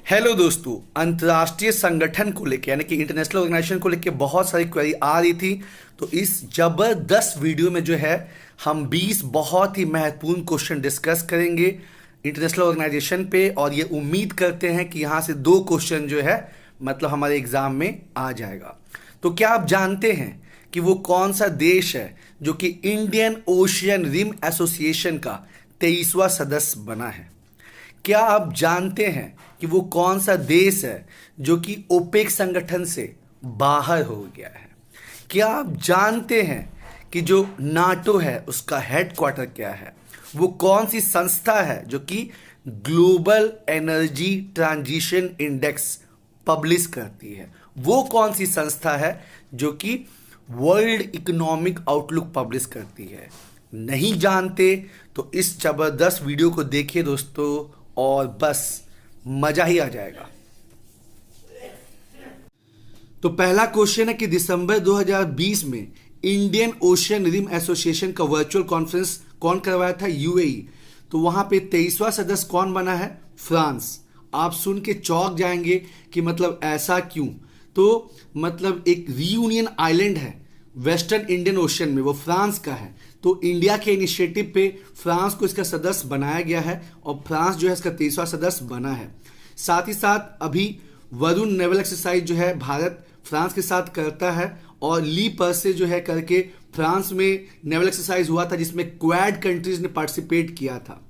Hello दोस्तों, अंतर्राष्ट्रीय संगठन को लेके यानी कि इंटरनेशनल ऑर्गेनाइजेशन को लेके बहुत सारी क्वेरी आ रही थी। तो इस जबरदस्त वीडियो में जो है हम 20 बहुत ही महत्वपूर्ण क्वेश्चन डिस्कस करेंगे इंटरनेशनल ऑर्गेनाइजेशन पे, और ये उम्मीद करते हैं कि यहाँ से 2 क्वेश्चन जो है मतलब हमारे एग्जाम में आ जाएगा। तो क्या आप जानते हैं कि वो कौन सा देश है जो कि इंडियन ओशियन रिम एसोसिएशन का 23वां सदस्य बना है? क्या आप जानते हैं कि वो कौन सा देश है जो कि ओपेक संगठन से बाहर हो गया है? क्या आप जानते हैं कि जो नाटो है उसका हेडक्वार्टर क्या है? वो कौन सी संस्था है जो कि global energy transition index publish करती है? वो कौन सी संस्था है जो कि वर्ल्ड इकोनॉमिक आउटलुक पब्लिश करती है? नहीं जानते तो इस जबरदस्त वीडियो को देखिए दोस्तों, और बस मजा ही आ जाएगा। तो पहला क्वेश्चन है कि दिसंबर 2020 में इंडियन ओशियन रिम एसोसिएशन का वर्चुअल कॉन्फ्रेंस कौन करवाया था? यूएई। तो वहां पे 23वां सदस्य कौन बना है? फ्रांस। आप सुन के चौंक जाएंगे कि मतलब ऐसा क्यों? तो मतलब एक रियूनियन आइलैंड है वेस्टर्न इंडियन ओशन में, वो फ्रांस का है। तो इंडिया के इनिशिएटिव पे फ्रांस को इसका सदस्य बनाया गया है और फ्रांस जो है इसका 23वां सदस्य बना है। साथ ही साथ अभी वरुण नेवल एक्सरसाइज जो है भारत फ्रांस के साथ करता है, और ली पर्से जो है करके फ्रांस में नेवल एक्सरसाइज हुआ था जिसमें क्वाड कंट्रीज ने पार्टिसिपेट किया था।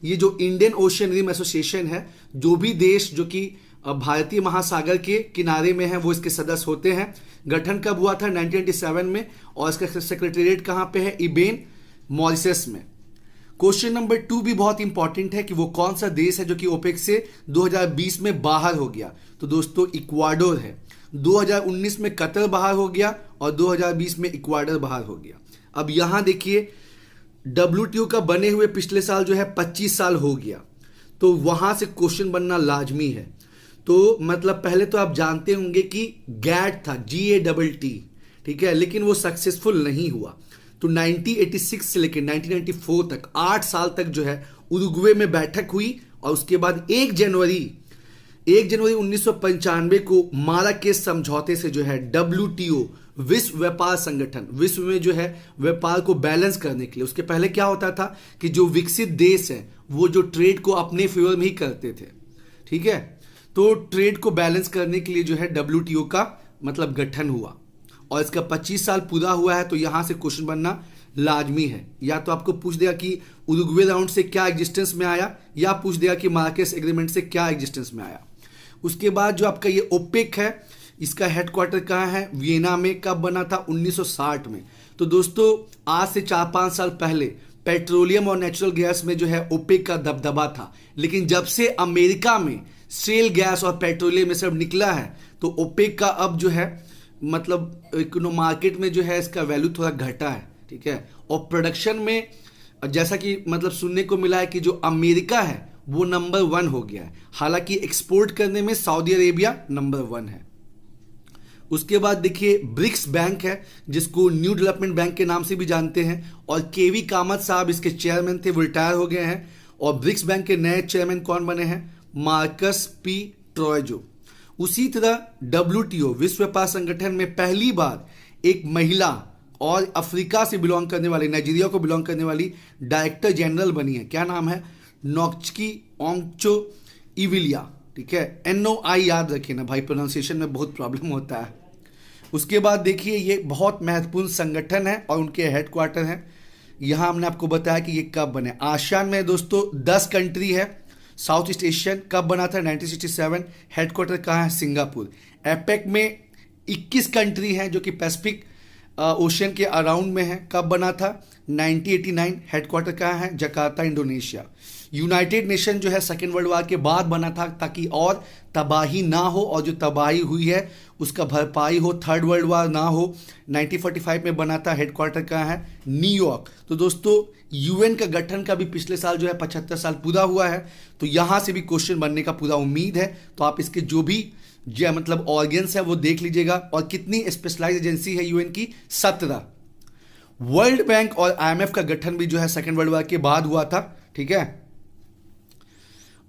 ये जो इंडियन ओशियन रिम एसोसिएशन है, जो भी देश जो कि भारतीय महासागर के किनारे में है वो इसके सदस्य होते हैं। गठन कब हुआ था? 1997 में, और इसका सेक्रेटेरिएट कहां पे है? इबेन, मॉरिशस में। क्वेश्चन नंबर 2 भी बहुत इंपॉर्टेंट है कि वो कौन सा देश है जो कि ओपेक से 2020 में बाहर हो गया? तो दोस्तों इक्वाडोर है। 2019 में कतर बाहर हो गया और 2020 में इक्वाडोर बाहर हो गया। अब यहां देखिए, WTO का बने हुए पिछले साल जो है 25 साल हो गया, तो वहां से क्वेश्चन बनना लाजमी है। तो मतलब पहले तो आप जानते होंगे कि गैट था, GATT, ठीक है, लेकिन वो सक्सेसफुल नहीं हुआ। तो 1986 से लेकर 1994 तक 8 साल तक जो है उरुग्वे में बैठक हुई, और उसके बाद 1 जनवरी 1995 को माराकेस समझौते से जो है WTO, विश्व व्यापार संगठन, विश्व में जो है व्यापार को बैलेंस करने के लिए, उसके पहले क्या होता था कि जो विकसित देश है वो जो ट्रेड को अपने फेवर में ही करते थे, ठीक है। तो ट्रेड को बैलेंस करने के लिए जो है WTO का मतलब गठन हुआ, और इसका 25 साल पूरा हुआ है। तो यहां से क्वेश्चन बनना लाजमी है। या तो आपको पूछ देगा कि उरुग्वे राउंड से क्या एग्जिस्टेंस में आया, या पूछ देगा कि मार्केस एग्रीमेंट से क्या एग्जिस्टेंस में आया। उसके बाद जो आपका ये ओपेक है, इसका हेडक्वार्टर कहाँ है? वियना में। कब बना था? 1960 में। तो दोस्तों आज से 4-5 साल पहले पेट्रोलियम और नेचुरल गैस में जो है ओपेक का दबदबा था, लेकिन जब से अमेरिका में शेल गैस और पेट्रोलियम में सब निकला है, तो ओपेक का अब जो है मतलब मार्केट में जो है इसका वैल्यू थोड़ा घटा है, ठीक है। और प्रोडक्शन में जैसा कि मतलब सुनने को मिला है कि जो अमेरिका है वो नंबर 1 हो गया है, हालांकि एक्सपोर्ट करने में सऊदी अरेबिया नंबर 1 है। उसके बाद देखिए ब्रिक्स बैंक है, जिसको न्यू डेवलपमेंट बैंक के नाम से भी जानते हैं, और केवी कामत साहब इसके चेयरमैन थे, वो रिटायर हो गए हैं। और ब्रिक्स बैंक के नए चेयरमैन कौन बने हैं? Marcos P Troyjo. उसी तरह WTO, विश्व व्यापार संगठन में पहली बार एक महिला और अफ्रीका से बिलोंग करने वाली, नाइजीरिया को बिलोंग करने वाली डायरेक्टर जनरल बनी है। क्या नाम है? नोक्चकी ओंगचो इविलिया, ठीक है। NOI याद रखिए ना भाई, प्रोनाउंसिएशन में बहुत प्रॉब्लम होता है। उसके बाद देखिए ये बहुत महत्वपूर्ण संगठन है और उनके हेडक्वार्टर हैं। यहां हमने आपको बताया कि ये कब बने। आसियान में दोस्तों 10 कंट्री है। साउथ ईस्ट एशियन कब बना था? 1967। हेडक्वार्टर कहाँ है? सिंगापुर। एपेक में 21 कंट्री हैं जो कि पैसिफिक ओशियन के अराउंड में है। कब बना था? 1989। हेडक्वार्टर कहाँ है? Jakarta, Indonesia. यूनाइटेड नेशन जो है सेकेंड वर्ल्ड वॉर के बाद बना था ताकि और तबाही ना हो, और जो तबाही हुई है उसका भरपाई हो, थर्ड वर्ल्ड वॉर ना हो। 1945 में बना था। हेडक्वार्टर कहाँ है? न्यूयॉर्क। तो दोस्तों यूएन का गठन का भी पिछले साल जो है 75 साल पूरा हुआ है। तो यहां से भी क्वेश्चन बनने का पूरा उम्मीद है। तो आप इसके जो भी मतलब ऑर्गन्स है वो देख लीजिएगा। और कितनी स्पेशलाइज एजेंसी है यूएन की? 17। वर्ल्ड बैंक और IMF का गठन भी जो है सेकेंड वर्ल्ड वॉर के बाद हुआ था, ठीक है।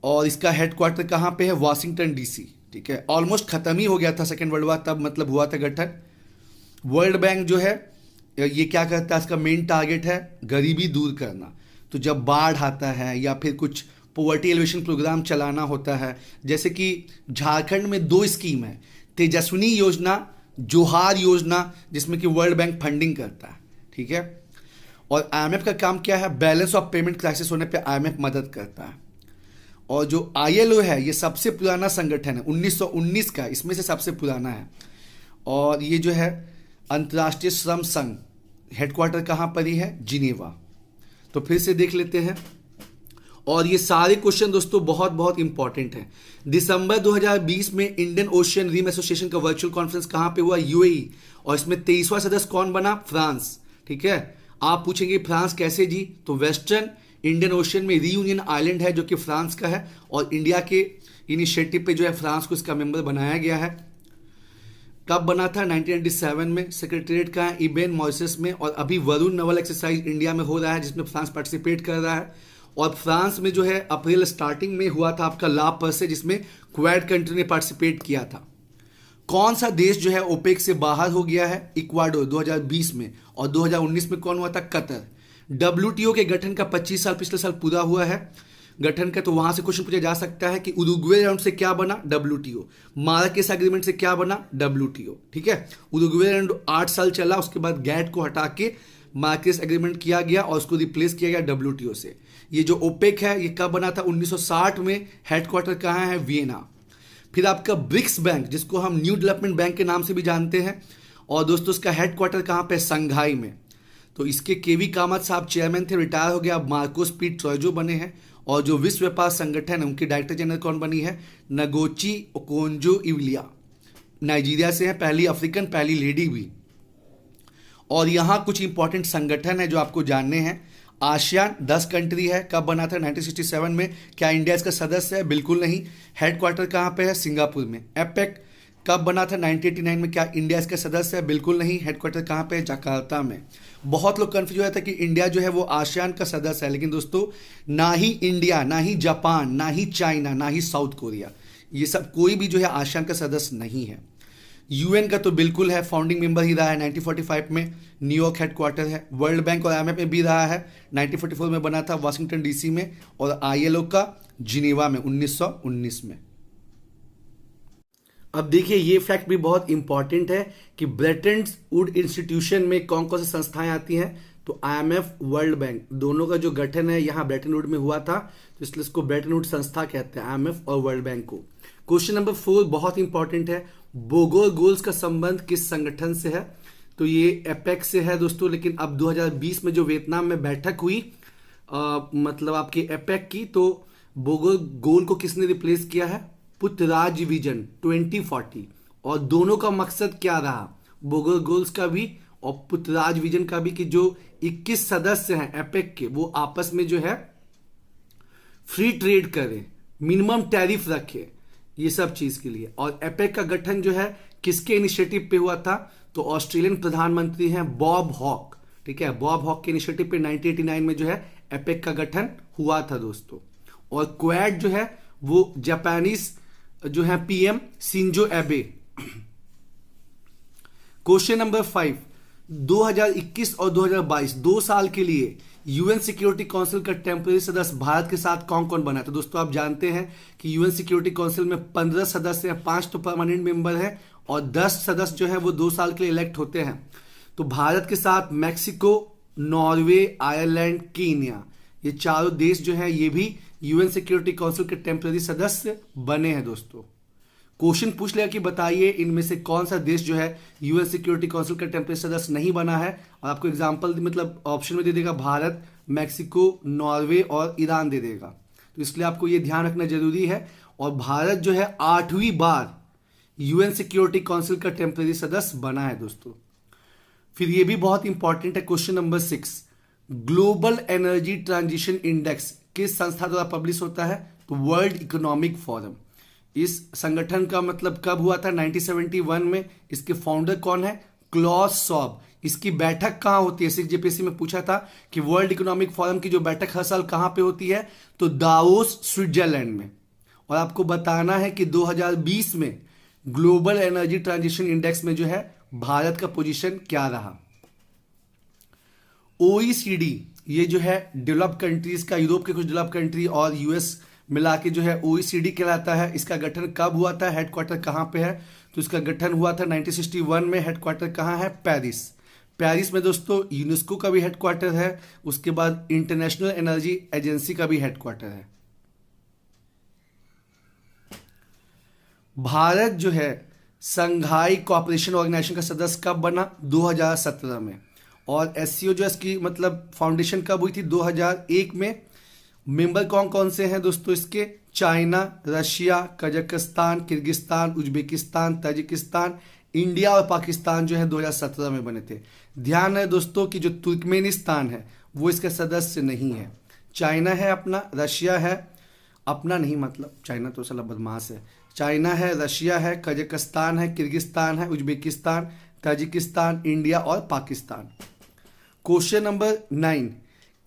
और इसका हेडक्वार्टर कहाँ पे है? Washington DC. ठीक है, ऑलमोस्ट खत्म ही हो गया था सेकेंड वर्ल्ड वॉर तब मतलब हुआ था गठन। वर्ल्ड बैंक जो है ये क्या करता है? इसका मेन टारगेट है गरीबी दूर करना। तो जब बाढ़ आता है या फिर कुछ पोवर्टी एलिवेशन प्रोग्राम चलाना होता है, जैसे कि झारखंड में 2 स्कीम है, तेजस्विनी योजना, जोहार योजना, जिसमें कि वर्ल्ड बैंक फंडिंग करता है। ठीक है, और आईएमएफ का काम क्या है? बैलेंस ऑफ पेमेंट क्राइसिस होने पे आईएमएफ मदद करता है। और जो आईएलओ है ये सबसे पुराना संगठन है, 1919 का, इसमें से सबसे पुराना है। और ये जो है अंतर्राष्ट्रीय श्रम संघ, हेडक्वार्टर कहाँ पर ही है? जिनेवा। तो फिर से देख लेते हैं। और ये सारे क्वेश्चन दोस्तों बहुत बहुत इंपॉर्टेंट हैं। दिसंबर 2020 में इंडियन ओशियन रिम एसोसिएशन का वर्चुअल कॉन्फ्रेंस कहाँ पे हुआ? यूएई। और इसमें 23वां सदस्य कौन बना? फ्रांस। ठीक है, आप पूछेंगे फ्रांस कैसे जी? तो वेस्टर्न इंडियन ओशियन में रीयूनियन आइलैंड है जो कि फ्रांस का है, और इंडिया के इनिशिएटिव पे जो है फ्रांस को इसका मेंबर बनाया गया है। कब बना था? 1997 में। सेक्रेटरीट का है इबेन मॉरिशस में। और अभी वरुण नवल एक्सरसाइज इंडिया में हो रहा है जिसमें फ्रांस पार्टिसिपेट कर रहा है। और फ्रांस में जो है अप्रैल स्टार्टिंग में हुआ था आपका ला पर्से, जिसमें क्वाड कंट्री ने पार्टिसिपेट किया था। कौन सा देश जो है ओपेक से बाहर हो गया है? इक्वाडोर 2020 में। और 2019 में कौन हुआ था? कतर। डब्ल्यूटीओ के गठन का 25 साल पिछले साल पूरा हुआ है गठन का। तो वहां से क्वेश्चन पूछा जा सकता है कि उरुग्वे राउंड से क्या बना? डब्ल्यूटीओ। माराकेस एग्रीमेंट से क्या बना? डब्ल्यूटीओ। ठीक है, उरुग्वे राउंड 8 साल चला, उसके बाद गैट को हटा के मार्केस एग्रीमेंट किया गया और उसको रिप्लेस किया गया डब्ल्यूटीओ से। ये जो ओपेक है ये कब बना था? 1960 में। हेडक्वार्टर कहाँ है? वियना। फिर आपका ब्रिक्स बैंक, जिसको हम न्यू डेवलपमेंट बैंक के नाम से भी जानते हैं, और दोस्तों इसका हेडक्वार्टर कहाँ पे? संघाई में। तो इसके केवी कामत साहब चेयरमैन थे, रिटायर हो गया, अब मार्कोस पी ट्रॉयजो बने हैं। और जो विश्व व्यापार संगठन है उनके डायरेक्टर जनरल कौन बनी है? नगोची ओकोंजो इवलिया, नाइजीरिया से है, पहली अफ्रीकन, पहली लेडी भी। और यहाँ कुछ इंपॉर्टेंट संगठन है जो आपको जानने हैं। आसियान 10 कंट्री है। कब बना था? 1967 में। क्या इंडिया इसका सदस्य है? बिल्कुल नहीं। हेडक्वार्टर कहाँ पे है? सिंगापुर में। एपेक कब बना था? 1989 में। क्या इंडिया इसका सदस्य है? बिल्कुल नहीं। हेडक्वार्टर कहाँ पे है? जकार्ता में। बहुत लोग कंफ्यूज हो था कि इंडिया जो है वो आसियान का सदस्य है, लेकिन दोस्तों ना ही इंडिया, ना ही जापान, ना ही चाइना, ना ही साउथ कोरिया, ये सब कोई भी जो है आसियान का सदस्य नहीं है। यूएन का तो बिल्कुल है, फाउंडिंग मेंबर ही रहा है 1945 में, न्यूयॉर्क हेडक्वार्टर है। वर्ल्ड बैंक और आईएमएफ में भी रहा है, 1944 में बना था वाशिंगटन डीसी में, और आईएलओ का जिनेवा में 1919 में। अब देखिए ये फैक्ट भी बहुत इंपॉर्टेंट है कि ब्रेटन वुड इंस्टीट्यूशन में कौन कौन सी संस्थाएं आती हैं? तो आईएमएफ, वर्ल्ड बैंक, दोनों का जो गठन है यहाँ ब्रेटन वुड में हुआ था, तो इसलिए इसको ब्रेटन वुड संस्था कहते हैं, आईएमएफ और वर्ल्ड बैंक को। क्वेश्चन नंबर 4 बहुत इंपॉर्टेंट है। बोगोल गोल्स का संबंध किस संगठन से है? तो ये एपेक से है दोस्तों, लेकिन अब 2020 में जो वियतनाम में बैठक हुई मतलब आपकी एपेक की, तो बोगोल गोल को किसने रिप्लेस किया है? पुत्रराज विजन 2040। और दोनों का मकसद क्या रहा? बोगोल गोल्स का भी और पुत्रराज विजन का भी, कि जो 21 सदस्य हैं एपेक के वो आपस में जो है फ्री ट्रेड करें, मिनिमम टैरिफ रखें, ये सब चीज के लिए। और एपेक का गठन जो है किसके इनिशिएटिव पे हुआ था? तो ऑस्ट्रेलियन प्रधानमंत्री हैं बॉब हॉक। ठीक है, बॉब हॉक के इनिशिएटिव पे 1989 में जो है एपेक का गठन हुआ था दोस्तों। और क्वाड जो है वो जापानीज जो है पीएम शिंजो एबे। क्वेश्चन नंबर 5, 2021 और 2022 2 साल के लिए यूएन सिक्योरिटी काउंसिल का टेम्परेरी सदस्य भारत के साथ कौन कौन बना? तो दोस्तों आप जानते हैं कि यूएन सिक्योरिटी काउंसिल में 15 सदस्य हैं, 5 तो परमानेंट मेंबर हैं और 10 सदस्य जो है वो 2 साल के लिए इलेक्ट होते हैं। तो भारत के साथ मैक्सिको, नॉर्वे, आयरलैंड, कीनिया, ये चारों देश जो है ये भी यूएन सिक्योरिटी काउंसिल के टेम्परेरी सदस्य बने हैं दोस्तों। क्वेश्चन पूछ लिया कि बताइए इनमें से कौन सा देश जो है यूएन सिक्योरिटी काउंसिल का टेम्परेरी सदस्य नहीं बना है, और आपको एग्जांपल मतलब ऑप्शन में दे देगा भारत, मैक्सिको, नॉर्वे और ईरान दे देगा। तो इसलिए आपको ये ध्यान रखना जरूरी है। और भारत जो है 8वीं बार यूएन सिक्योरिटी काउंसिल का टेम्परेरी सदस्य बना है दोस्तों। फिर ये भी बहुत इंपॉर्टेंट है, question number 6, global energy transition index किस संस्था द्वारा पब्लिश होता है? तो वर्ल्ड इकोनॉमिक फोरम। इस संगठन का मतलब कब हुआ था? 1971 में। इसके फाउंडर कौन है? क्लॉस शॉब। इसकी बैठक कहाँ होती है? जेपीएससी में पूछा था कि वर्ल्ड इकोनॉमिक फोरम की जो बैठक हर साल कहाँ पे होती है? तो दावोस स्विट्जरलैंड में। और आपको बताना है कि 2020 में ग्लोबल एनर्जी ट्रांजिशन इंडेक्स में जो है भारत का पोजीशन क्या रहा। ओईसीडी, ये जो है डेवलप कंट्रीज का, यूरोप के कुछ डेवलप कंट्री और यूएस मिला के जो है ओईसीडी कहलाता है। इसका गठन कब हुआ था? हेडक्वार्टर कहाँ पे है? तो इसका गठन हुआ था 1961 में। हेडक्वार्टर कहाँ है? पेरिस। पेरिस में दोस्तों यूनेस्को का भी हेडक्वार्टर है, उसके बाद इंटरनेशनल एनर्जी एजेंसी का भी हेडक्वार्टर है। भारत जो है संघाई कोऑपरेशन ऑर्गेनाइजेशन का सदस्य कब बना? 2017 में। और एससीओ जो इसकी मतलब फाउंडेशन कब हुई थी? 2001 में। मेंबर कौन कौन से हैं दोस्तों इसके? China, Russia, Kazakhstan, Kyrgyzstan, Uzbekistan, Tajikistan, India और पाकिस्तान जो है 2017 में बने थे। ध्यान है दोस्तों कि जो तुर्कमेनिस्तान है वो इसका सदस्य नहीं है। चाइना है अपना, रशिया है अपना, नहीं मतलब चाइना तो साला बदमाश है। चाइना है, रशिया है, कजाकिस्तान है, किर्गिस्तान है, उज्बेकिस्तान, ताजिकिस्तान, इंडिया और पाकिस्तान। क्वेश्चन नंबर 9,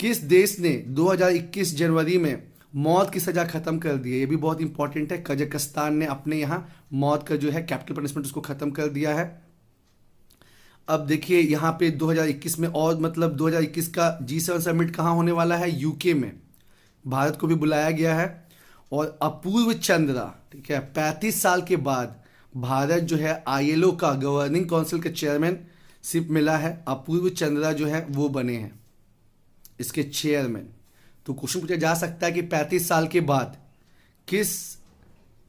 किस देश ने 2021 जनवरी में मौत की सजा खत्म कर दी है? ये भी बहुत इंपॉर्टेंट है। कजाकिस्तान ने अपने यहां मौत का जो है कैपिटल पनिशमेंट उसको खत्म कर दिया है। अब देखिए यहां पे 2021 में, और मतलब 2021 का G7 समिट कहां होने वाला है? यूके में। भारत को भी बुलाया गया है। और अपूर्व चंद्रा, ठीक है, 35 साल के बाद भारत जो है आईएलओ का गवर्निंग काउंसिल का चेयरमैनशिप मिला है। अपूर्व चंद्रा जो है वो बने हैं इसके चेयरमैन। तो क्वेश्चन पूछा जा सकता है कि 35 साल के बाद किस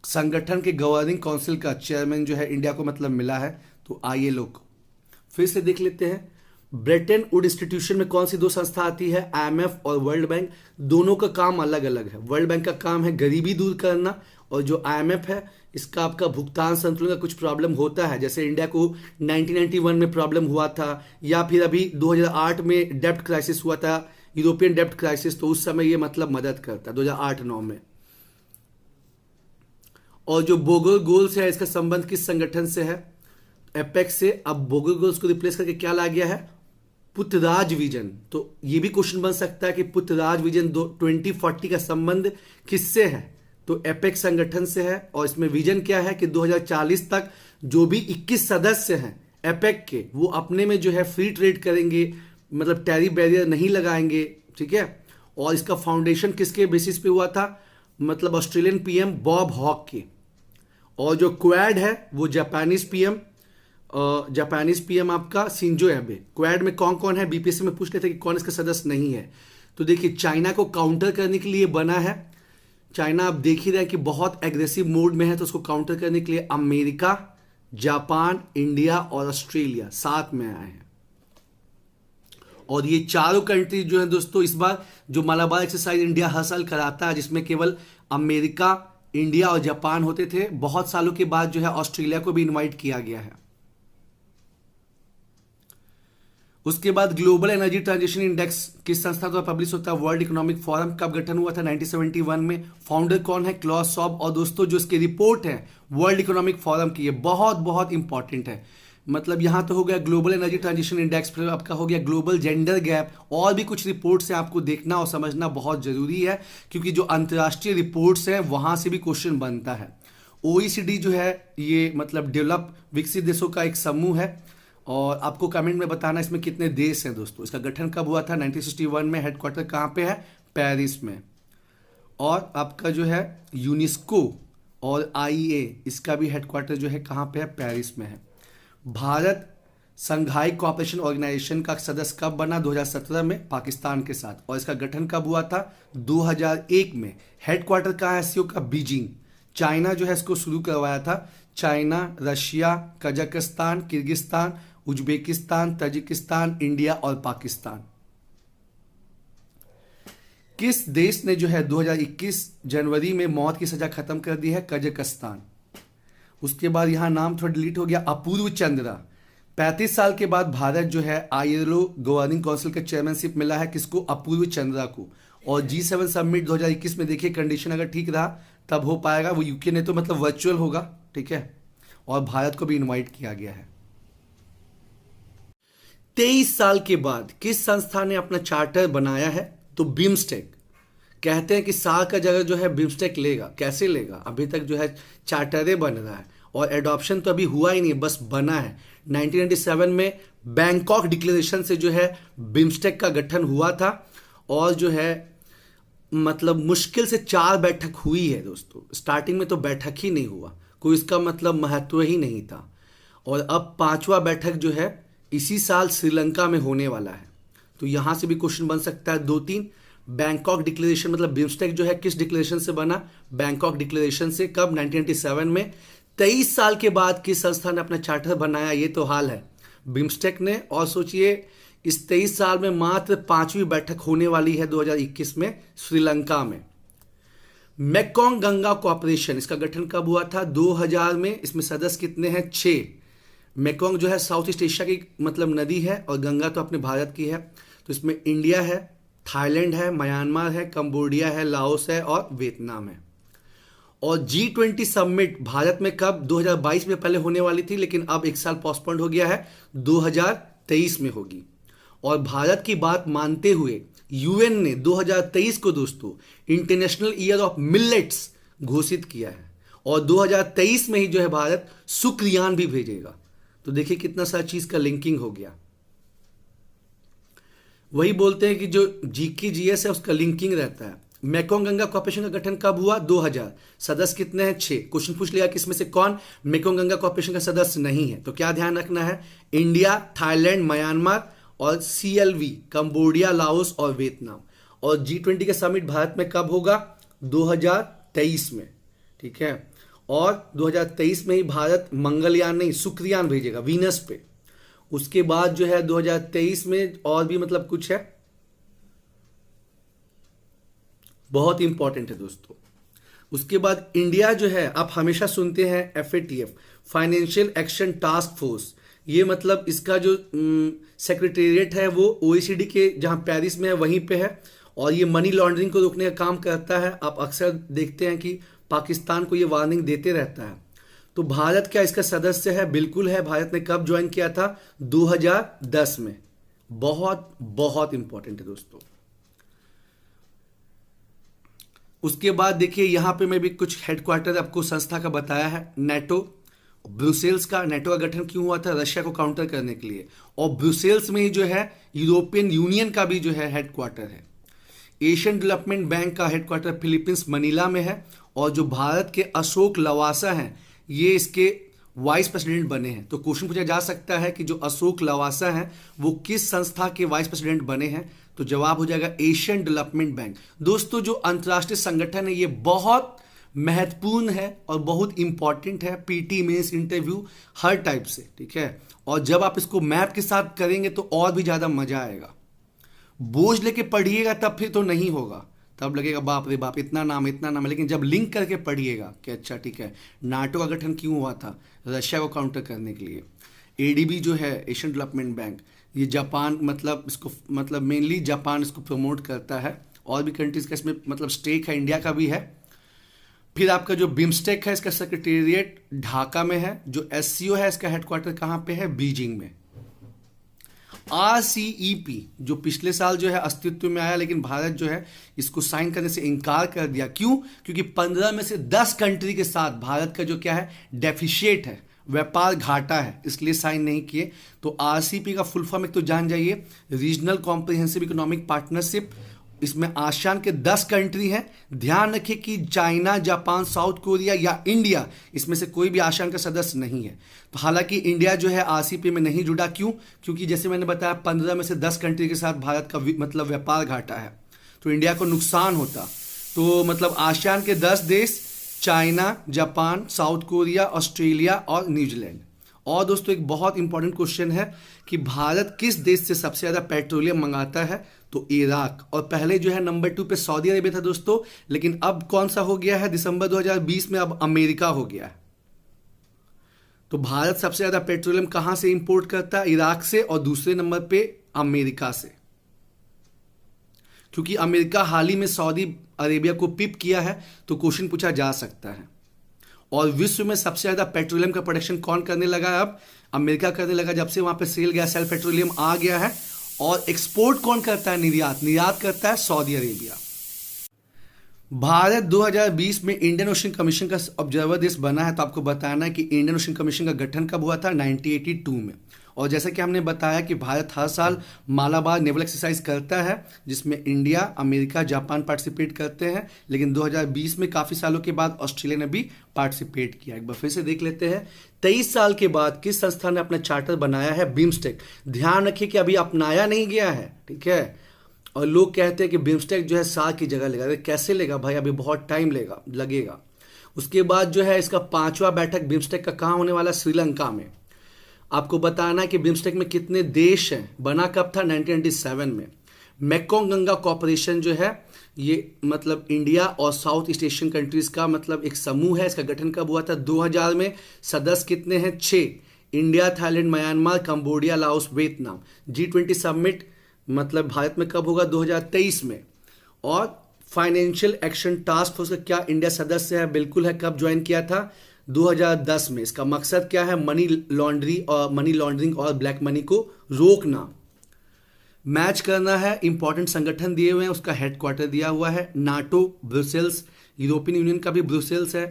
संगठन के गवर्निंग काउंसिल का चेयरमैन जो है इंडिया को मतलब मिला है? तो आईएलओ को। फिर से देख लेते हैं, ब्रेटन वुड इंस्टीट्यूशन में कौन सी दो संस्था आती है? आईएमएफ और वर्ल्ड बैंक। दोनों का काम अलग अलग है। वर्ल्ड बैंक का काम है गरीबी दूर करना, और जो आईएमएफ है इसका आपका भुगतान संतुलन का कुछ प्रॉब्लम होता है, जैसे इंडिया को 1991 में प्रॉब्लम हुआ था, या फिर अभी 2008 में डेब्ट क्राइसिस हुआ था, यूरोपियन डेब्ट क्राइसिस, तो उस समय ये मतलब मदद करता है 2008-9 में। और जो बोगल गोल्स है इसका संबंध किस संगठन से है? एपेक्स से। अब बोगल गोल्स को रिप्लेस करके क्या ला गया है? पुत्रराज विजन। तो ये भी क्वेश्चन बन सकता है कि पुत्रराज विजन 2040 का संबंध किससे है? तो एपेक्स संगठन से है। और इसमें विजन क्या है कि 2040 तक जो भी 21 सदस्य हैं एपेक के, वो अपने में जो है फ्री ट्रेड करेंगे, मतलब टैरिफ बैरियर नहीं लगाएंगे, ठीक है। और इसका फाउंडेशन किसके बेसिस पे हुआ था? मतलब ऑस्ट्रेलियन पीएम बॉब हॉक के। और जो क्वाड है वो जापानीज पीएम आपका शिंजो एबे। क्वाड में कौन कौन है? बीपीएससी में पूछ लेते कि कौन इसका सदस्य नहीं है। तो देखिए चाइना को काउंटर करने के लिए बना है। चाइना आप देख ही रहे हैं कि बहुत एग्रेसिव मोड में है, तो उसको काउंटर करने के लिए अमेरिका, जापान, इंडिया और ऑस्ट्रेलिया साथ में आए हैं। और ये चारों कंट्री जो है दोस्तों, इस बार जो मलाबार एक्सरसाइज इंडिया हर साल कराता है, जिसमें केवल अमेरिका, इंडिया और जापान होते थे, बहुत सालों के बाद जो है ऑस्ट्रेलिया को भी इनवाइट किया गया है। उसके बाद ग्लोबल एनर्जी ट्रांजिशन इंडेक्स किस संस्था द्वारा पब्लिश होता है? World Economic forum. कब गठन हुआ था? 1971 में। फाउंडर कौन है? क्लॉस शॉब। और दोस्तों जो इसकी रिपोर्ट है वर्ल्ड इकोनॉमिक फोरम की, ये बहुत बहुत इंपॉर्टेंट है। मतलब यहां तो हो गया ग्लोबल एनर्जी ट्रांजिशन इंडेक्स, फिर आपका हो गया ग्लोबल जेंडर गैप, और भी कुछ रिपोर्ट्स हैं, आपको देखना और समझना बहुत जरूरी है, क्योंकि जो अंतर्राष्ट्रीय रिपोर्ट्स हैं वहां से भी क्वेश्चन बनता है। ओईसीडी जो है ये मतलब डेवलप विकसित देशों का एक समूह है। और आपको कमेंट में बताना इसमें कितने देश हैं दोस्तों। इसका गठन कब हुआ था? 1961 में। हेडक्वार्टर कहां पे है? पेरिस में। और आपका जो है यूनेस्को और आईईए, इसका भी हेडक्वार्टर जो है कहां पे है? पेरिस में है। भारत संघाई कोऑपरेशन ऑर्गेनाइजेशन का सदस्य कब बना? 2017 में, पाकिस्तान के साथ। और इसका गठन कब हुआ था? 2001 में। हेडक्वार्टर कहां है एससीओ का? बीजिंग। चाइना जो है इसको शुरू करवाया था। China, Russia, Kazakhstan, Kyrgyzstan, Uzbekistan, Tajikistan, India और पाकिस्तान। किस देश ने जो है 2021 जनवरी में मौत की सजा खत्म कर दी है? कजाकिस्तान। उसके बाद यहां नाम थोड़ा डिलीट हो गया, अपूर्व चंद्रा। 35 साल के बाद भारत जो है आईएलओ गवर्निंग काउंसिल का चेयरमैनशिप मिला है किसको? अपूर्व चंद्रा को। और G7 समिट 2021 में देखिए कंडीशन अगर ठीक रहा तब हो पाएगा। वो यूके ने तो मतलब वर्चुअल होगा, ठीक है। और भारत को भी इनवाइट किया गया है। 23 साल के बाद किस संस्था ने अपना चार्टर बनाया है? तो बिम्स्टेक। कहते हैं कि साल का जगह जो है बिम्स्टेक लेगा, कैसे लेगा? अभी तक जो है चार्टरे बन रहा है और एडॉप्शन तो अभी हुआ ही नहीं, बस बना है। 1997 में बैंकॉक डिक्लेरेशन से जो है बिम्स्टेक का गठन हुआ था और जो है मतलब मुश्किल से 4 बैठक हुई है दोस्तों। स्टार्टिंग में तो बैठक ही नहीं हुआ, कोई इसका मतलब महत्व ही नहीं था। और अब 5वां बैठक जो है इसी साल श्रीलंका में होने वाला है। तो यहां से भी क्वेश्चन बन सकता है 2-3। बैंकॉक डिक्लेरेशन मतलब बिम्स्टेक जो है किस डिक्लेरेशन से बना? बैंकॉक डिक्लेरेशन से। कब? 1997 में। 23 साल के बाद किस संस्था ने अपना चार्टर बनाया? ये तो हाल है बिम्स्टेक ने। और सोचिए इस 23 साल में मात्र 5वीं बैठक होने वाली है 2021 में श्रीलंका में। मेकोंग गंगा कोऑपरेशन, इसका गठन कब हुआ था? 2000 में। इसमें सदस्य कितने हैं? 6। मेकोंग जो है साउथ ईस्ट एशिया की मतलब नदी है और गंगा तो अपने भारत की है। तो इसमें इंडिया है, थाईलैंड है, म्यांमार है, कंबोडिया है, लाओस है और वियतनाम है। और G20 समिट भारत में कब? 2022 में पहले होने वाली थी, लेकिन अब 1 साल पोस्टपोन्ड हो गया है, 2023 में होगी। और भारत की बात मानते हुए यूएन ने 2023 को दोस्तों इंटरनेशनल ईयर ऑफ मिलेट्स घोषित किया है। और 2023 में ही जो है भारत शुक्रयान भी भेजेगा। तो देखिए कितना सारा चीज का लिंकिंग हो गया। वही बोलते हैं कि जो जीके जीएस है उसका लिंकिंग रहता है। मेकोंग गंगा कॉर्पोरेशन का गठन कब हुआ? 2000। सदस्य कितने हैं? 6। क्वेश्चन पूछ लिया कि इसमें से कौन मेकोंग गंगा कॉर्पोरेशन का सदस्य नहीं है? तो क्या ध्यान रखना है? इंडिया, थाईलैंड, म्यांमार और CLV कंबोडिया, लाओस और वियतनाम। और G20 का समिट भारत में कब होगा? 2023 में। ठीक है। और 2023 में ही भारत मंगलयान नहीं शुक्रयान भेजेगा वीनस पे। उसके बाद जो है 2023 में और भी मतलब कुछ है, बहुत इंपॉर्टेंट है दोस्तों। उसके बाद इंडिया जो है, आप हमेशा सुनते हैं FATF, financial action task force. ये मतलब इसका जो सेक्रेटेरिएट है वो OECD के जहां पेरिस में है वहीं पे है और ये मनी लॉन्ड्रिंग को रोकने का काम करता है। आप अक्सर देखते हैं कि पाकिस्तान को ये वार्निंग देते रहता है। तो भारत क्या इसका सदस्य है? बिल्कुल है। भारत ने कब ज्वाइन किया था? 2010 में। बहुत बहुत इंपॉर्टेंट है दोस्तों। उसके बाद देखिए यहां पे मैं भी कुछ हेडक्वार्टर आपको संस्था का बताया है। नेटो, ब्रुसेल्स का। नेटो का गठन क्यों हुआ था? रशिया को काउंटर करने के लिए। और ब्रुसेल्स में ही जो है यूरोपियन यूनियन का भी जो है हेडक्वार्टर है। एशियन डेवलपमेंट बैंक का हेडक्वार्टर फिलीपींस मनीला में है। और जो भारत के अशोक लवासा हैं ये इसके वाइस प्रेसिडेंट बने हैं। तो क्वेश्चन पूछा जा सकता है कि जो अशोक लवासा हैं वो किस संस्था के वाइस प्रेसिडेंट बने हैं? तो जवाब हो जाएगा एशियन डेवलपमेंट बैंक। दोस्तों जो अंतर्राष्ट्रीय संगठन है ये बहुत महत्वपूर्ण है और बहुत इंपॉर्टेंट है PT मेंस इंटरव्यू हर टाइप से। ठीक है। और जब आप इसको मैप के साथ करेंगे तो और भी ज्यादा मजा आएगा। बोझ लेके पढ़िएगा तब फिर तो नहीं होगा, तब लगेगा बाप रे बाप इतना नाम इतना नाम। लेकिन जब लिंक करके पढ़िएगा कि अच्छा ठीक है नाटो का गठन क्यों हुआ था? रशिया को काउंटर करने के लिए। ADB जो है एशियन डेवलपमेंट बैंक, ये जापान मतलब इसको मतलब मेनली जापान इसको प्रमोट करता है। और भी कंट्रीज का इसमें मतलब स्टेक है, इंडिया का भी है। फिर आपका जो बिम्स्टेक है इसका सेक्रेटेरिएट ढाका में है। जो SCO है इसका हेडक्वार्टर कहां पे है? बीजिंग में। RCEP जो पिछले साल जो है अस्तित्व में आया लेकिन भारत जो है इसको साइन करने से इनकार कर दिया। क्यों? क्योंकि 15 में से 10 कंट्री के साथ भारत का जो क्या है डेफिशिएट है, व्यापार घाटा है, इसलिए साइन नहीं किए। तो RCEP का फुल फॉर्म एक तो जान जाइए, रीजनल कॉम्प्रिहेंसिव इकोनॉमिक पार्टनरशिप। इसमें आसियान के 10 कंट्री हैं। ध्यान रखिए कि चाइना, जापान, साउथ कोरिया या इंडिया इसमें से कोई भी आसियान का सदस्य नहीं है। तो हालांकि इंडिया जो है RCEP में नहीं जुड़ा। क्यों? क्योंकि जैसे मैंने बताया 15 में से 10 कंट्री के साथ भारत का मतलब व्यापार घाटा है, तो इंडिया को नुकसान होता। तो मतलब आसियान के 10 देश China, Japan, south Korea, Australia और न्यूजीलैंड। और दोस्तों एक बहुत इंपॉर्टेंट क्वेश्चन है कि भारत किस देश से सबसे ज्यादा पेट्रोलियम मंगाता है? तो इराक। और पहले जो है नंबर 2 पे सऊदी अरेबिया था दोस्तों, लेकिन अब कौन सा हो गया है? दिसंबर 2020 में अब अमेरिका हो गया है। तो भारत सबसे ज्यादा पेट्रोलियम कहां से इंपोर्ट करता है? इराक से। और दूसरे नंबर पे अमेरिका से, क्योंकि अमेरिका हाल ही में सऊदी अरेबिया को पिप किया है। तो क्वेश्चन पूछा जा सकता है। और विश्व में सबसे ज्यादा पेट्रोलियम का प्रोडक्शन कौन करने लगा है? अब अमेरिका करने लगा, जब से वहां पे सेल गैस सेल पेट्रोलियम आ गया है। और एक्सपोर्ट कौन करता है? निर्यात करता है सऊदी अरेबिया। भारत 2020 में इंडियन ओशन कमीशन का ऑब्जर्वर देश बना है। तो आपको बताना है कि इंडियन ओशन कमीशन का गठन कब हुआ था? 1982 में। और जैसा कि हमने बताया कि भारत हर साल मालाबार नेवल एक्सरसाइज करता है, जिसमें इंडिया, अमेरिका, जापान पार्टिसिपेट करते हैं। लेकिन 2020 में काफी सालों के बाद ऑस्ट्रेलिया ने भी पार्टिसिपेट किया। एक बार फिर से देख लेते हैं, 23 साल के बाद किस संस्था ने अपना चार्टर बनाया है? बिम्स्टेक। ध्यान रखिए कि अभी अपनाया नहीं गया है, ठीक है। और लोग कहते हैं कि बिम्स्टेक जो है साल की जगह लेगा। कैसे लेगा भाई? अभी बहुत टाइम लगेगा। उसके बाद जो है इसका 5वां बैठक बिम्स्टेक का कहाँ होने वाला? श्रीलंका में। आपको बताना है कि बिम्स्टेक में कितने देश हैं? बना कब था? 1997 में। मेकोंग गंगा कॉर्पोरेशन जो है ये मतलब इंडिया और साउथ ईस्ट एशियन कंट्रीज का मतलब एक समूह है। इसका गठन कब हुआ था? 2000 में। सदस्य कितने हैं? 6। India, Thailand, Myanmar, Cambodia, Laos, Vietnam. G20 summit मतलब भारत में कब होगा? 2023 में। और फाइनेंशियल एक्शन टास्क फोर्स का क्या इंडिया सदस्य है? बिल्कुल है। कब ज्वाइन किया था? 2010 में। इसका मकसद क्या है? मनी लॉन्ड्रिंग और ब्लैक मनी को रोकना। मैच करना है। इंपॉर्टेंट संगठन दिए हुए हैं, उसका हेडक्वार्टर दिया हुआ है नाटो ब्रुसेल्स। यूरोपियन यूनियन का भी ब्रुसेल्स है।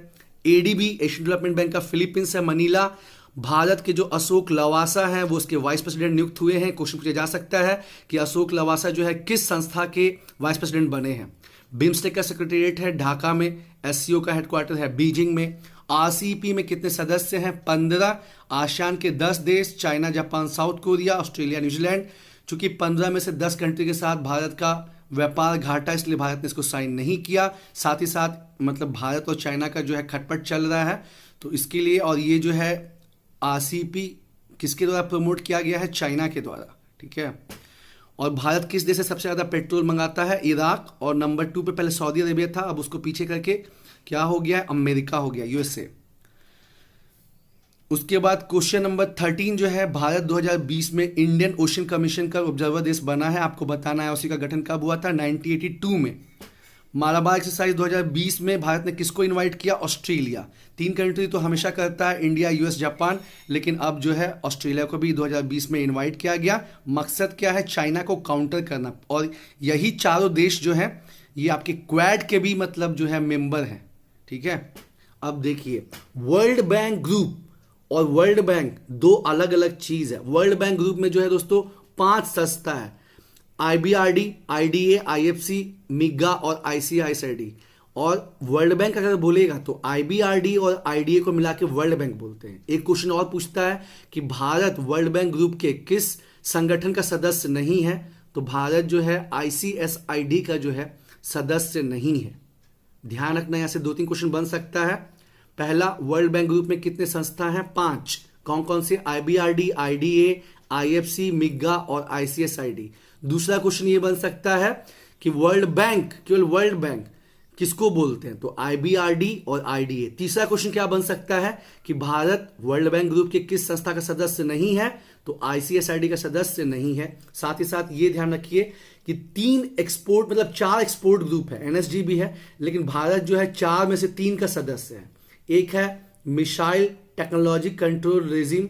एडीबी एशियन डेवलपमेंट बैंक का फिलीपींस है, मनीला। भारत के जो अशोक लवासा हैं वो उसके वाइस प्रेसिडेंट नियुक्त हुए हैं। क्वेश्चन पूछा जा सकता है कि अशोक लवासा जो है किस संस्था के वाइस प्रेसिडेंट बने हैं? बिम्स्टेक का सेक्रेटेरिएट है ढाका में। एससीओ का हेडक्वार्टर है बीजिंग में। आरसीईपी में कितने सदस्य हैं? 15। आसियान के 10 देश, China, Japan, south Korea, Australia, New Zealand. चूंकि 15 में से 10 कंट्री के साथ भारत का व्यापार घाटा, इसलिए भारत ने इसको साइन नहीं किया। साथ ही साथ मतलब भारत और चाइना का जो है खटपट चल रहा है, तो इसके लिए। और ये जो है आरसीईपी किसके द्वारा प्रमोट किया गया है? चाइना के द्वारा, ठीक है। और भारत किस देश से सबसे ज्यादा पेट्रोल मंगाता है? इराक। और नंबर 2 पे पहले सऊदी अरेबिया था, अब उसको पीछे करके क्या हो गया है? अमेरिका हो गया, यूएसए। उसके बाद क्वेश्चन नंबर 13 जो है, भारत 2020 में इंडियन ओशन कमीशन का ऑब्जर्वर देश बना है। आपको बताना है उसी का गठन कब हुआ था? 1982 में। मालाबार एक्सरसाइज 2020 में भारत ने किसको इनवाइट किया? ऑस्ट्रेलिया। 3 कंट्री तो हमेशा करता है, इंडिया, यूएस, जापान। लेकिन अब जो है ऑस्ट्रेलिया को भी 2020 में इनवाइट किया गया। मकसद क्या है? चाइना को काउंटर करना। और यही चारों देश जो है ये आपके क्वाड के भी मतलब जो है मेंबर हैं, ठीक है। अब देखिए, वर्ल्ड बैंक ग्रुप और वर्ल्ड बैंक 2 अलग अलग चीज है। वर्ल्ड बैंक ग्रुप में जो है दोस्तों 5 संस्था है, IBRD, IDA, IFC, मिगा और ICISD। और वर्ल्ड बैंक अगर बोलेगा तो IBRD और IDA को मिला के वर्ल्ड बैंक बोलते हैं। एक क्वेश्चन और पूछता है कि भारत वर्ल्ड बैंक ग्रुप के किस संगठन का सदस्य नहीं है? तो भारत जो है ICSID का जो है सदस्य नहीं है। ध्यान रखना, यहां से 2-3 क्वेश्चन बन सकता है। पहला, वर्ल्ड बैंक ग्रुप में कितने संस्था हैं? 5। कौन कौन से? IBRD, IDA, IFC, मिगा और ICSID। दूसरा क्वेश्चन ये बन सकता है कि वर्ल्ड बैंक, केवल वर्ल्ड बैंक किसको बोलते हैं? तो IBRD और IDA। तीसरा क्वेश्चन क्या बन सकता है कि भारत वर्ल्ड बैंक ग्रुप के किस संस्था का सदस्य नहीं है? तो ICSID का सदस्य नहीं है। साथ ही साथ ये ध्यान रखिए कि 3 एक्सपोर्ट मतलब 4 एक्सपोर्ट ग्रुप है, NSG भी है, लेकिन भारत जो है 4 में से 3 का सदस्य है। एक है मिसाइल टेक्नोलॉजी कंट्रोल रेजिम,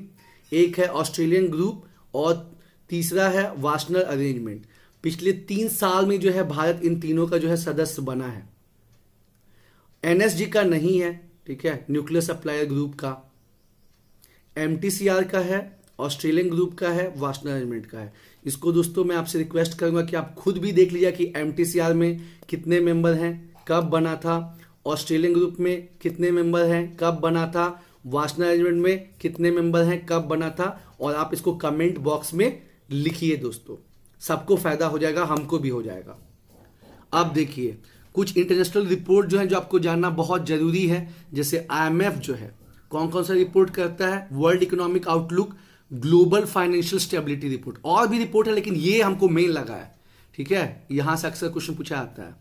एक है ऑस्ट्रेलियन ग्रुप और तीसरा है वाशनर अरेंजमेंट। पिछले 3 साल में जो है भारत इन तीनों का जो है सदस्य बना है। NSG का नहीं है, ठीक है, न्यूक्लियर सप्लायर ग्रुप का। MTCR का है, ऑस्ट्रेलियन ग्रुप का है, वाशनर अरेंजमेंट का है। इसको दोस्तों मैं आपसे रिक्वेस्ट करूंगा कि आप खुद भी देख लीजिए कि MTCR में कितने मेंबर हैं, कब बना था, ऑस्ट्रेलियन ग्रुप में कितने मेंबर हैं, कब बना था, वाशनर अरेंजमेंट में कितने मेंबर हैं, कब बना था। और आप इसको कमेंट बॉक्स में लिखिए दोस्तों, सबको फायदा हो जाएगा, हमको भी हो जाएगा। अब देखिए कुछ इंटरनेशनल रिपोर्ट जो है जो आपको जानना बहुत जरूरी है। जैसे IMF जो है कौन कौन सा रिपोर्ट करता है? World economic outlook, global financial stability report. और भी रिपोर्ट है लेकिन ये हमको मेन लगा है, ठीक है। यहां से अक्सर क्वेश्चन पूछा जाता है।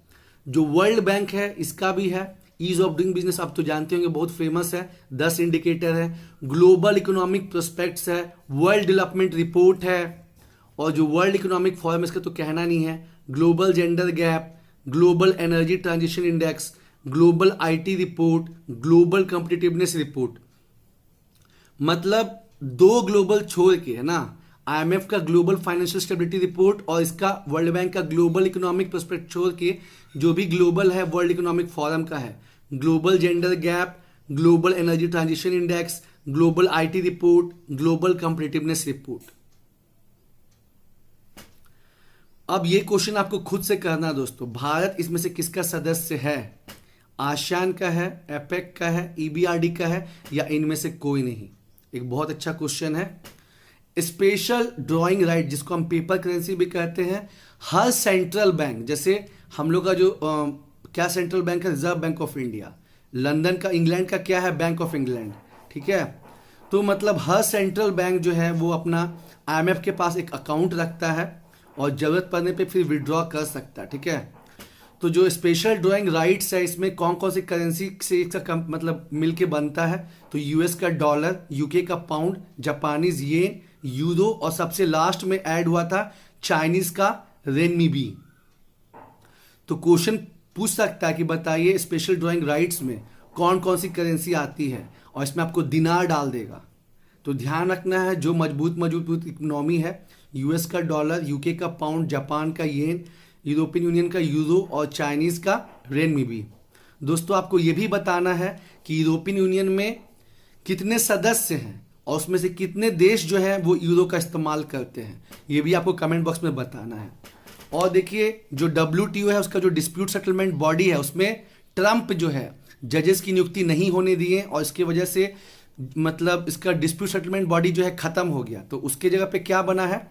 जो वर्ल्ड बैंक है इसका भी है। ईज ऑफ डूइंग बिजनेस आप तो जानते होंगे, बहुत फेमस है, 10 इंडिकेटर है। ग्लोबल इकोनॉमिक प्रोस्पेक्ट्स है, वर्ल्ड डेवलपमेंट रिपोर्ट है, और जो वर्ल्ड इकोनॉमिक फोरम इसका तो कहना नहीं है। Global gender gap, global energy transition index, global IT report, global competitiveness report. मतलब दो ग्लोबल छोड़ के, है ना, आईएमएफ का ग्लोबल फाइनेंशियल स्टेबिलिटी रिपोर्ट और इसका वर्ल्ड बैंक का ग्लोबल इकोनॉमिक प्रोस्पेक्ट छोड़ के जो भी ग्लोबल है वर्ल्ड इकोनॉमिक फोरम का है, global gender gap, global energy transition index, global IT report, global competitiveness report. अब ये क्वेश्चन आपको खुद से करना है दोस्तों, भारत इसमें से किसका सदस्य है? आसियान का है, एपेक का है, ईबीआरडी का है, या इनमें से कोई नहीं? एक बहुत अच्छा क्वेश्चन है। स्पेशल ड्राइंग राइट, जिसको हम पेपर करेंसी भी कहते हैं, हर सेंट्रल बैंक, जैसे हम लोग का जो क्या सेंट्रल बैंक है, reserve bank of India, London का, इंग्लैंड का क्या है, बैंक ऑफ इंग्लैंड, ठीक है। तो मतलब हर सेंट्रल बैंक जो है वो अपना आईएमएफ के पास एक अकाउंट रखता है और जरूरत पड़ने पे फिर विड्रॉ कर सकता है, ठीक है। तो जो स्पेशल ड्राइंग राइट्स है, इसमें कौन कौन सी करेंसी से इसका मतलब मिलके बनता है? तो यूएस का डॉलर, यूके का पाउंड, जापानीज येन, यूरो, और सबसे लास्ट में ऐड हुआ था चाइनीज का रेनमीबी। तो क्वेश्चन पूछ सकता है कि बताइए स्पेशल ड्राइंग राइट्स में कौन कौन सी करेंसी आती है, और इसमें आपको दिनार डाल देगा। तो ध्यान रखना है, जो मजबूत इकोनॉमी है, यूएस का डॉलर, यूके का पाउंड, जापान का येन, यूरोपियन यूनियन का यूरो और चाइनीज का रेनमीबी। दोस्तों आपको यह भी बताना है कि यूरोपियन यूनियन में कितने सदस्य हैं और उसमें से कितने देश जो है वो यूरो का इस्तेमाल करते हैं, ये भी आपको कमेंट बॉक्स में बताना है। और देखिए जो WTO है उसका जो डिस्प्यूट सेटलमेंट बॉडी है, उसमें ट्रंप जो है जजेस की नियुक्ति नहीं होने दिए और इसकी वजह से मतलब इसका डिस्प्यूट सेटलमेंट बॉडी जो है खत्म हो गया। तो उसके जगह पे क्या बना है?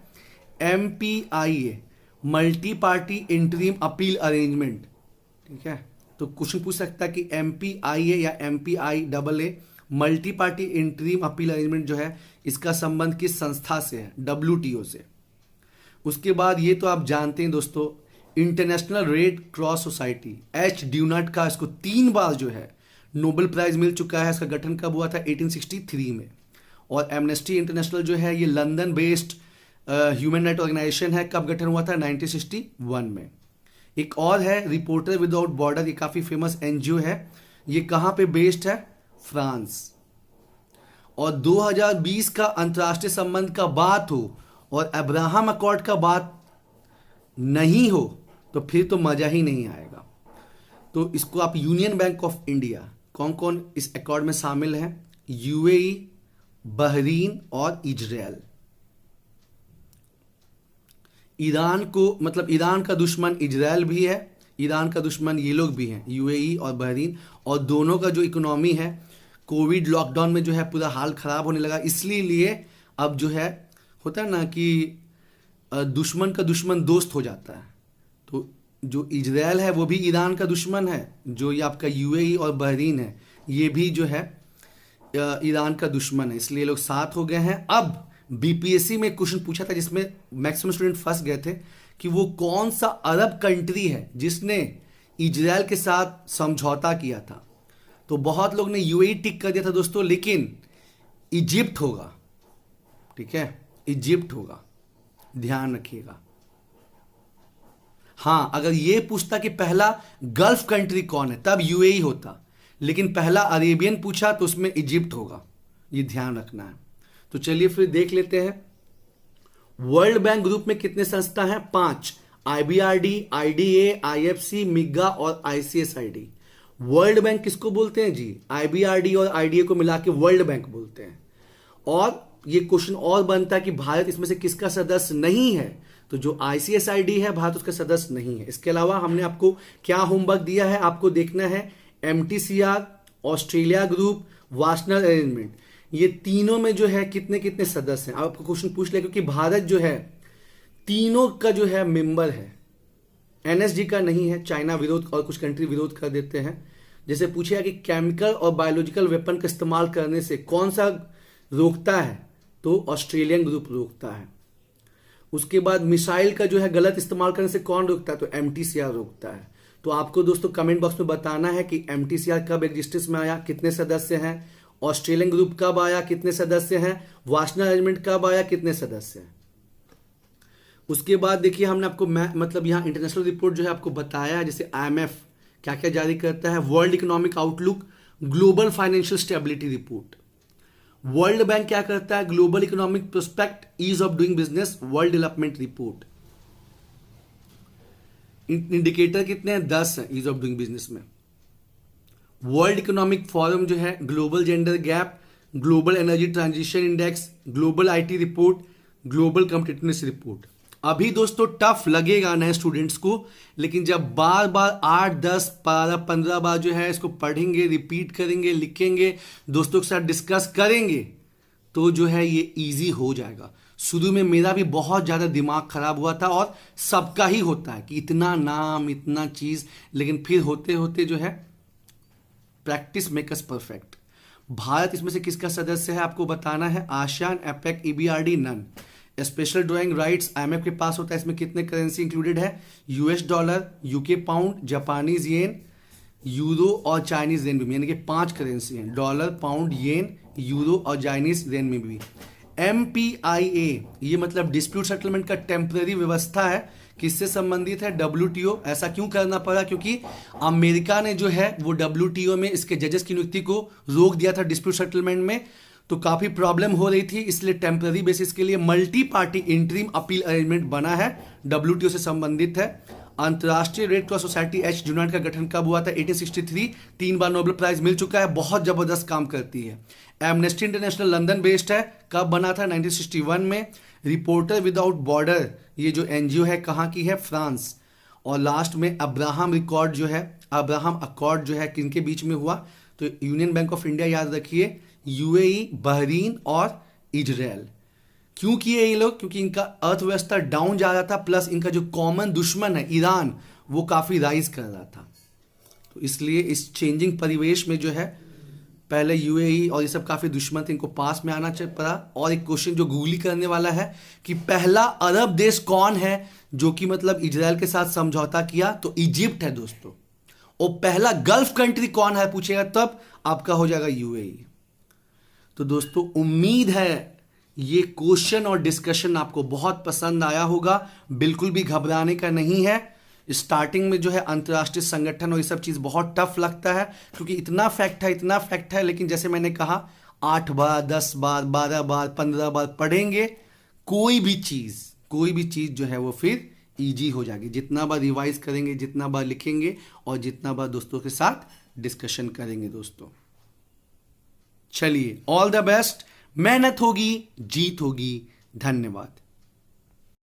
MPIA, multi party interim appeal arrangement, ठीक है। तो क्वेश्चन पूछ सकता है कि MPIA या MPIAA, multi party interim appeal arrangement जो है, इसका संबंध किस संस्था से है? WTO से। उसके बाद ये तो आप जानते हैं दोस्तों, इंटरनेशनल रेड क्रॉस सोसाइटी, ड्यूनट का, इसको 3 बार जो है नोबेल प्राइज मिल चुका है। इसका गठन कब हुआ था? 1863 में। और एमनेस्टी इंटरनेशनल जो है ये London based human right organisation है। कब गठन हुआ था? 1961 में। एक और है रिपोर्टर विदाउट बॉर्डर, ये काफी फेमस एनजीओ है। ये कहां पे बेस्ड है? फ्रांस। और 2020 का अंतर्राष्ट्रीय संबंध का बात हो और अब्राहम अकॉर्ड का बात नहीं हो तो फिर तो मजा ही नहीं आएगा। तो इसको आप यूनियन बैंक ऑफ इंडिया, कौन कौन इस अकॉर्ड में शामिल है? यूएई, बहरीन और इजराइल। ईरान को, मतलब ईरान का दुश्मन इजराइल भी है, ईरान का दुश्मन ये लोग भी हैं, यूएई और बहरीन। और दोनों का जो इकोनॉमी है, कोविड लॉकडाउन में जो है पूरा हाल खराब होने लगा, इसलिए अब जो है होता है ना कि दुश्मन का दुश्मन दोस्त हो जाता है। तो जो इजराइल है वो भी ईरान का दुश्मन है, जो ये आपका यूएई और बहरीन है ये भी जो है ईरान का दुश्मन है, इसलिए लोग साथ हो गए हैं। अब बीपीएससी में क्वेश्चन पूछा था जिसमें मैक्सिमम स्टूडेंट फंस गए थे कि वो कौन सा अरब कंट्री है जिसने इजराइल के साथ समझौता किया था। तो बहुत लोग ने यूएई टिक कर दिया था दोस्तों, लेकिन इजिप्ट होगा, ठीक है, इजिप्ट होगा, ध्यान रखिएगा। हां, अगर ये पूछता कि पहला गल्फ कंट्री कौन है तब यूएई होता, लेकिन पहला अरेबियन पूछा तो उसमें इजिप्ट होगा, ये ध्यान रखना है। तो चलिए फिर देख लेते हैं। वर्ल्ड बैंक ग्रुप में कितने संस्था हैं? 5। IBRD, IDA, IFC, मिग्गा और ICSID। वर्ल्ड बैंक किसको बोलते हैं जी? IBRD और IDA को मिला के वर्ल्ड बैंक बोलते हैं। और ये क्वेश्चन और बनता है कि भारत इसमें से किसका सदस्य नहीं है? तो जो ICSID है भारत उसका सदस्य नहीं है। इसके अलावा हमने आपको क्या होमवर्क दिया है, आपको देखना है MTCR, ऑस्ट्रेलिया ग्रुप, वार्षनल अरेंजमेंट, ये तीनों में जो है कितने कितने सदस्य हैं। आपको क्वेश्चन पूछ ले, क्योंकि भारत जो है तीनों का जो है मेंबर है, NSG का नहीं है, चाइना विरोध और कुछ कंट्री विरोध कर देते हैं। जैसे पूछेगा कि केमिकल और बायोलॉजिकल वेपन का इस्तेमाल करने से कौन सा रोकता है, तो ऑस्ट्रेलियन ग्रुप रोकता है। उसके बाद मिसाइल का जो है गलत इस्तेमाल करने से कौन रोकता है, तो MTCR रोकता है। तो आपको दोस्तों कमेंट बॉक्स में बताना है कि MTCR कब एग्जिस्टेंस में आया, कितने सदस्य हैं, ऑस्ट्रेलियन ग्रुप कब आया, कितने सदस्य हैं, वार्षनल अरेंजमेंट कब आया, कितने सदस्य हैं। उसके बाद देखिए हमने आपको मतलब यहाँ इंटरनेशनल रिपोर्ट जो है आपको बताया है, जैसे IMF क्या क्या जारी करता है? World economic outlook, global financial stability report. World Bank क्या करता है? Global economic prospect, ease of doing business, world development report. Indicator कितने हैं? 10 हैं ईज ऑफ डूइंग बिजनेस में। वर्ल्ड इकोनॉमिक फोरम जो है, global gender gap, global energy transition index, global IT report, global competitiveness report. अभी दोस्तों tough लगेगा नए स्टूडेंट्स को, लेकिन जब बार बार 8, 10, 12, 15 बार जो है इसको पढ़ेंगे, रिपीट करेंगे, लिखेंगे, दोस्तों के साथ डिस्कस करेंगे, तो जो है ये इजी हो जाएगा। शुरू में मेरा भी बहुत ज़्यादा दिमाग खराब हुआ था, और सबका ही होता है कि इतना नाम, इतना चीज़, लेकिन फिर होते होते जो है प्रैक्टिस मेकर्स परफेक्ट। भारत इसमें से किसका सदस्य है आपको बताना है? ASEAN, APEC, EBRD, none. Special drawing rights IMF के पास होता है। इसमें कितने करेंसी इंक्लूडेड है? US dollar, UK pound, Japanese yen, euro और चाइनीज रेनमी, यानी कि 5 करेंसी हैं, डॉलर, पाउंड, येन, यूरो और चाइनीज रेनमी। एमपीआईए ये मतलब डिस्प्यूट सेटलमेंट का टेम्पररी व्यवस्था है, किससे संबंधित है? डब्ल्यूटीओ। ऐसा क्यों करना पड़ा? क्योंकि अमेरिका ने जो है वो डब्ल्यूटीओ में इसके जजेस की नियुक्ति को रोक दिया था डिस्प्यूट सेटलमेंट में, तो काफी प्रॉब्लम हो रही थी, इसलिए टेम्पररी बेसिस के लिए multi party interim appeal arrangement बना है, डब्ल्यूटीओ से संबंधित है। अंतर्राष्ट्रीय red cross society H unite का गठन कब हुआ था? 1863। 3 बार नोबेल प्राइज मिल चुका है, बहुत जबरदस्त काम करती है। एमनेस्टी इंटरनेशनल लंदन बेस्ड है, कब बना था? 1961 में। रिपोर्टर विदाउट बॉर्डर ये जो एनजीओ है कहाँ की है? फ्रांस। और लास्ट में अब्राहम रिकॉर्ड जो है, अब्राहम अकॉर्ड जो है किनके बीच में हुआ? तो यूनियन बैंक ऑफ इंडिया याद रखिए, यूएई, बहरीन और इजराइल। क्यों किए ये लोग? क्योंकि इनका अर्थव्यवस्था डाउन जा रहा था, प्लस इनका जो कॉमन दुश्मन है ईरान, वो काफी राइज कर रहा था, तो इसलिए इस चेंजिंग परिवेश में जो है पहले यूएई और ये सब काफी दुश्मन थे, इनको पास में आना पड़ा। और एक क्वेश्चन जो गूगली करने वाला है कि पहला अरब देश कौन है जो कि मतलब इजराइल के साथ समझौता किया? तो इजिप्ट है दोस्तों। और पहला गल्फ कंट्री कौन है पूछेगा तब आपका हो जाएगा यूएई। तो दोस्तों उम्मीद है ये क्वेश्चन और डिस्कशन आपको बहुत पसंद आया होगा। बिल्कुल भी घबराने का नहीं है। स्टार्टिंग में जो है अंतर्राष्ट्रीय संगठन और ये सब चीज़ बहुत टफ लगता है, क्योंकि इतना फैक्ट है, लेकिन जैसे मैंने कहा 8 बार, 10 बार, 12 बार, 15 बार पढ़ेंगे, कोई भी चीज़ जो है वो फिर ईजी हो जाएगी। जितना बार रिवाइज करेंगे, जितना बार लिखेंगे और जितना बार दोस्तों के साथ डिस्कशन करेंगे दोस्तों। चलिए, ऑल द बेस्ट। मेहनत होगी, जीत होगी। धन्यवाद।